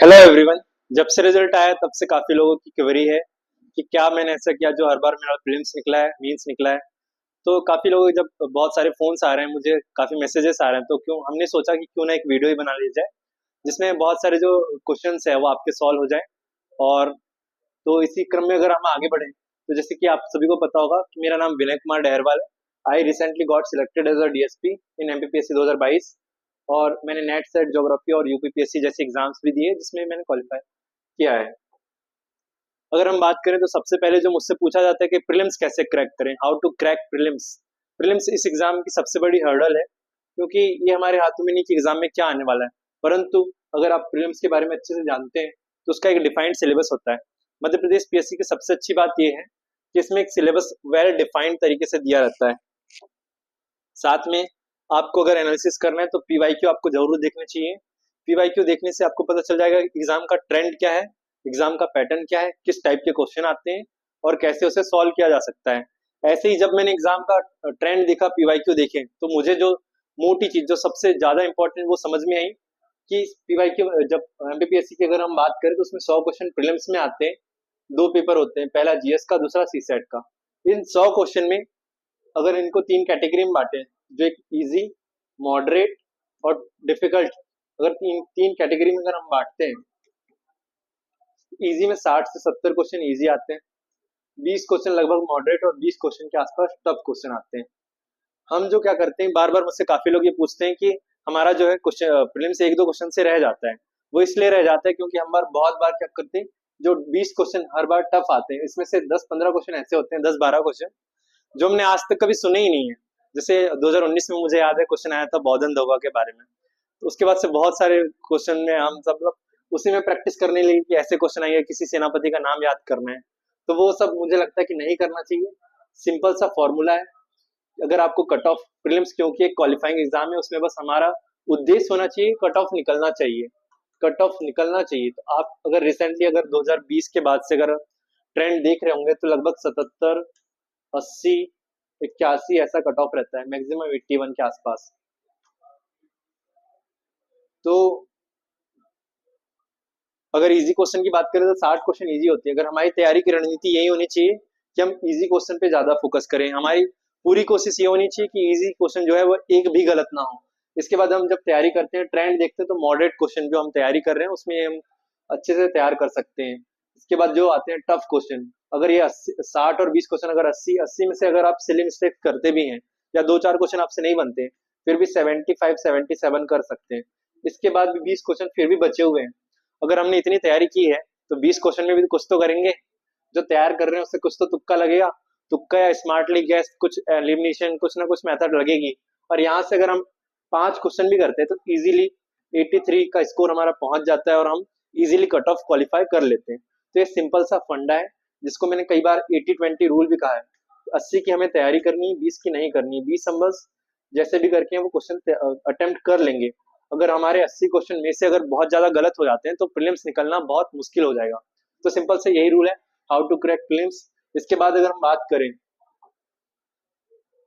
Hello everyone. जब से result आया तब से काफी लोगों की क्वेरी है कि क्या मैंने ऐसा किया जो हर बार मेरा प्रीलिम्स निकला है, मींस निकला है। तो काफी लोगों के जब बहुत सारे फोन्स आ रहे हैं, मुझे काफी मैसेजेस आ रहे हैं, तो क्यों हमने सोचा कि क्यों ना एक वीडियो ही बना ली जाए जिसमें बहुत सारे जो क्वेश्चंस है वो आपके सॉल्व हो जाए। और तो इसी क्रम में अगर हम आगे बढ़े तो जैसे कि आप सभी को पता होगा कि मेरा नाम विनय कुमार डहरवाल है। I recently got selected as a DSP in MPPSC 2022 और मैंने नेट सेट ज्योग्राफी और यूपीपीएससी जैसे एग्जाम्स भी दिए जिसमें मैंने क्वालिफाई किया है। अगर हम बात करें तो सबसे पहले जो मुझसे पूछा जाता है कि प्रीलिम्स कैसे क्रैक करें, how to crack prelims. Prelims इस एग्जाम की सबसे बड़ी हर्डल है क्योंकि ये हमारे हाथों में नहीं कि एग्जाम में क्या आने वाला है। परंतु अगर आप प्रीलिम्स के बारे में अच्छे से जानते हैं तो उसका एक डिफाइंड सिलेबस होता है। मध्य प्रदेश पीएससी की सबसे अच्छी बात यह है कि इसमें एक सिलेबस वेल डिफाइंड तरीके से दिया रहता है। साथ में आपको अगर एनालिसिस करना है तो पीवाईक्यू आपको जरूर देखना चाहिए। पीवाईक्यू देखने से आपको पता चल जाएगा एग्जाम का ट्रेंड क्या है, एग्जाम का पैटर्न क्या है, किस टाइप के क्वेश्चन आते हैं और कैसे उसे सॉल्व किया जा सकता है। ऐसे ही जब मैंने एग्जाम का ट्रेंड देखा, पीवाईक्यू देखे, तो मुझे जो मोटी चीज जो सबसे ज्यादा इंपॉर्टेंट वो समझ में आई कि पीवाईक्यू जब एमपीपीएससी की अगर हम बात करें तो उसमें 100 क्वेश्चन प्रीलिम्स में आते हैं। दो पेपर होते हैं, पहला जीएस का, दूसरा सीसेट का। इन 100 क्वेश्चन में अगर इनको तीन कैटेगरी में बांटे, जो एक इजी, मॉडरेट और डिफिकल्ट, अगर तीन तीन कैटेगरी में अगर हम बांटते हैं, इजी में 60 से 70 क्वेश्चन इजी आते हैं, 20 क्वेश्चन लगभग मॉडरेट और 20 क्वेश्चन के आसपास टफ क्वेश्चन आते हैं। हम जो क्या करते हैं, बार बार मुझसे काफी लोग ये पूछते हैं कि हमारा जो है क्वेश्चन प्रीलिम्स एक दो क्वेश्चन से रह जाता है। वो इसलिए रह जाता है क्योंकि हम बहुत बार क्या करते हैं, जो 20 क्वेश्चन हर बार टफ आते हैं, इसमें से 10-15 क्वेश्चन ऐसे होते हैं, 10-12 क्वेश्चन जो हमने आज तक कभी सुने ही नहीं है। जैसे 2019 में मुझे याद है क्वेश्चन आया था बौद्धन दौगा के बारे में। तो उसके बाद से बहुत सारे क्वेश्चन में हम सब लोग उसी में प्रैक्टिस करने लगे कि ऐसे क्वेश्चन आएंगे, किसी सेनापति का नाम याद करना है। तो वो सब मुझे लगता है कि नहीं करना चाहिए। सिंपल सा फॉर्मूला है। अगर आपको कट ऑफ प्रीलिम्स, क्योंकि एक क्वालिफाइंग एग्जाम है, उसमें बस हमारा उद्देश्य होना चाहिए कट ऑफ निकलना चाहिए, कट ऑफ निकलना चाहिए। तो आप अगर रिसेंटली अगर 2020 के बाद से अगर ट्रेंड देख रहे होंगे तो लगभग 77, 80, 81 ऐसा कट ऑफ रहता है, मैक्सिमम 81 के आसपास। तो अगर इजी क्वेश्चन की बात करें तो 60 क्वेश्चन इजी होती है। अगर हमारी तैयारी की रणनीति यही होनी चाहिए कि हम इजी क्वेश्चन पे ज्यादा फोकस करें। हमारी पूरी कोशिश ये होनी चाहिए कि इजी क्वेश्चन जो है वो एक भी गलत ना हो। इसके बाद हम जब तैयारी करते हैं, ट्रेंड देखते हैं, तो मॉडरेट क्वेश्चन जो हम तैयारी कर रहे हैं उसमें हम अच्छे से तैयार कर सकते हैं। इसके बाद जो आते हैं टफ क्वेश्चन, अगर ये 60 और 20 क्वेश्चन, अगर 80 में से अगर आप सिली मिस्टेक करते भी हैं या दो चार क्वेश्चन आपसे नहीं बनते, फिर भी 75 77 कर सकते हैं। इसके बाद भी 20 क्वेश्चन फिर भी बचे हुए हैं। अगर हमने इतनी तैयारी की है तो 20 क्वेश्चन में भी कुछ तो करेंगे। जो तैयार कर रहे हैं उससे कुछ तो तुक्का लगेगा, तुक्का या स्मार्टली गैस, कुछ एलिमिनेशन, कुछ ना कुछ मेथड लगेगी। और यहाँ से अगर हम 5 क्वेश्चन भी करते हैं तो इजीली 83 का स्कोर हमारा पहुंच जाता है और हम इजीली कट ऑफ क्वालिफाई कर लेते हैं। तो ये सिंपल सा फंडा है जिसको मैंने कई बार 80-20 रूल भी कहा है। 80 की हमें तैयारी करनी है, 20 की नहीं करनी है। 20 हम बस जैसे भी करके वो क्वेश्चन अटेम्प्ट कर लेंगे। अगर हमारे 80 क्वेश्चन में से अगर बहुत ज्यादा गलत हो जाते हैं तो प्रीलिम्स निकलना बहुत मुश्किल हो जाएगा। तो सिंपल से यही रूल है, हाउ टू क्रैक प्रीलिम्स। इसके बाद अगर हम बात करें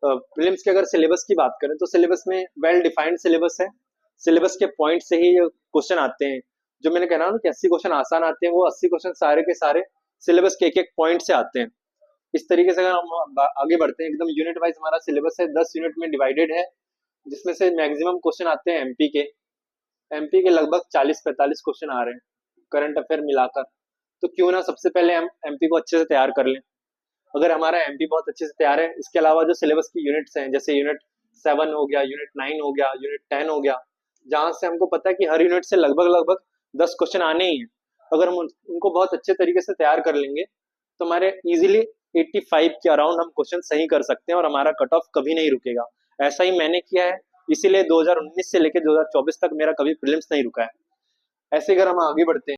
प्रीलिम्स के, अगर सिलेबस की बात करें तो सिलेबस में वेल डिफाइंड सिलेबस है। सिलेबस के पॉइंट से ही क्वेश्चन आते हैं। जो मैंने कहा ना कि 80 क्वेश्चन आसान आते हैं, वो 80 क्वेश्चन सारे के सारे सिलेबस के एक एक पॉइंट से आते हैं। इस तरीके से अगर हम आगे बढ़ते हैं, एकदम यूनिट वाइज हमारा सिलेबस है, 10 यूनिट में डिवाइडेड है, जिसमें से मैक्सिमम क्वेश्चन आते हैं एमपी के लगभग 40-45 क्वेश्चन आ रहे हैं करंट अफेयर मिलाकर। तो क्यों ना सबसे पहले हम एमपी को अच्छे से तैयार कर लें। अगर हमारा एमपी बहुत अच्छे से तैयार है, इसके अलावा जो सिलेबस की यूनिट्स हैं, जैसे यूनिट 7 हो गया, यूनिट 9 हो गया, यूनिट 10 हो गया, जहां से हमको पता है कि हर यूनिट से लगभग लगभग 10 क्वेश्चन आने ही हैं। अगर हम उनको बहुत अच्छे तरीके से तैयार कर लेंगे तो हमारे इजीली 85 के अराउंड हम क्वेश्चन सही कर सकते हैं और हमारा कट ऑफ कभी नहीं रुकेगा। ऐसा ही मैंने किया है, इसीलिए 2019 से लेकर 2024 तक मेरा कभी प्रीलिम्स नहीं रुका है। ऐसे अगर हम आगे बढ़ते हैं